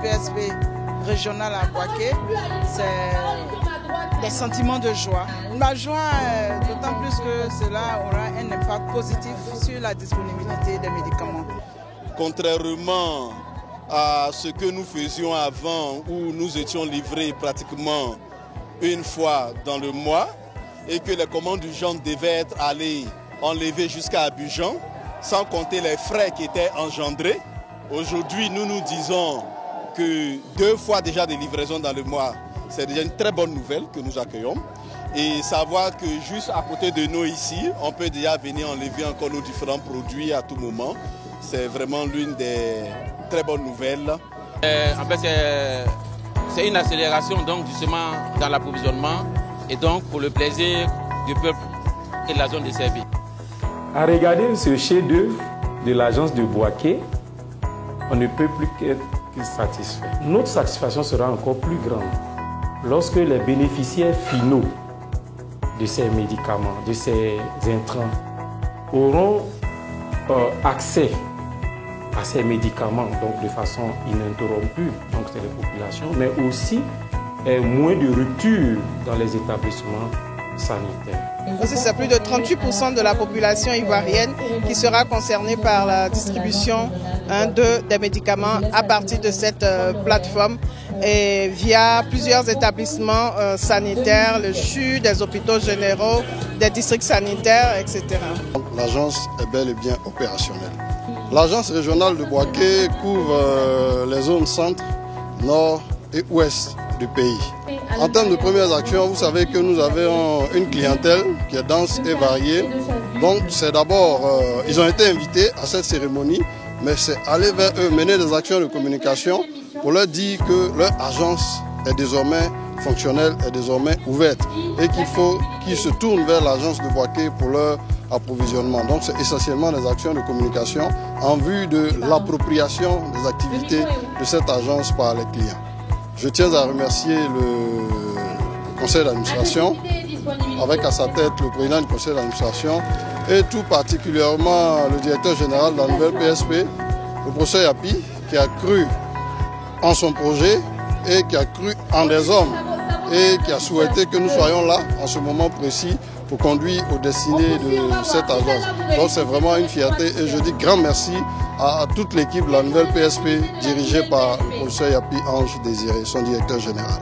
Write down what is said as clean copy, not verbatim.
PSP régional à Bouaké, c'est des sentiments de joie. Ma joie, d'autant plus que cela aura un impact positif sur la disponibilité des médicaments. Contrairement à ce que nous faisions avant, où nous étions livrés pratiquement une fois dans le mois et que les commandes urgentes devaient être enlevées jusqu'à Abidjan, sans compter les frais qui étaient engendrés. Aujourd'hui, nous nous disons que 2 fois déjà des livraisons dans le mois, c'est déjà une très bonne nouvelle que nous accueillons. Et savoir que juste à côté de nous ici, on peut déjà venir enlever encore nos différents produits à tout moment. C'est vraiment l'une des très bonnes nouvelles. En fait, c'est une accélération donc, justement dans l'approvisionnement et donc pour le plaisir du peuple et de la zone desservie. À regarder ce chef-d'œuvre de l'agence de Bouaké, on ne peut plus qu'être satisfait. Notre satisfaction sera encore plus grande lorsque les bénéficiaires finaux de ces médicaments, de ces intrants, auront accès à ces médicaments donc de façon ininterrompue, donc c'est les populations, mais aussi moins de rupture dans les établissements sanitaires. C'est plus de 38% de la population ivoirienne qui sera concernée par la distribution des médicaments à partir de cette plateforme et via plusieurs établissements sanitaires, le CHU, des hôpitaux généraux, des districts sanitaires, etc. L'agence est bel et bien opérationnelle. L'agence régionale de Bouaké couvre les zones centre, nord et ouest du pays. En termes de premières actions, vous savez que nous avons une clientèle qui est dense et variée. Donc c'est d'abord, ils ont été invités à cette cérémonie, mais c'est aller vers eux, mener des actions de communication pour leur dire que leur agence est désormais fonctionnelle, est désormais ouverte et qu'il faut qu'ils se tournent vers l'agence de Bouaké pour leur approvisionnement. Donc c'est essentiellement des actions de communication en vue de l'appropriation des activités de cette agence par les clients. Je tiens à remercier le conseil d'administration, avec à sa tête le président du conseil d'administration et tout particulièrement le directeur général de la nouvelle PSP, le professeur Yapi, qui a cru en son projet et qui a cru en des hommes et qui a souhaité que nous soyons là en ce moment précis pour conduire aux destinées de cette agence. Donc c'est vraiment une fierté et je dis grand merci à toute l'équipe de la nouvelle PSP dirigée par le professeur Yapi Ange Désiré, son directeur général.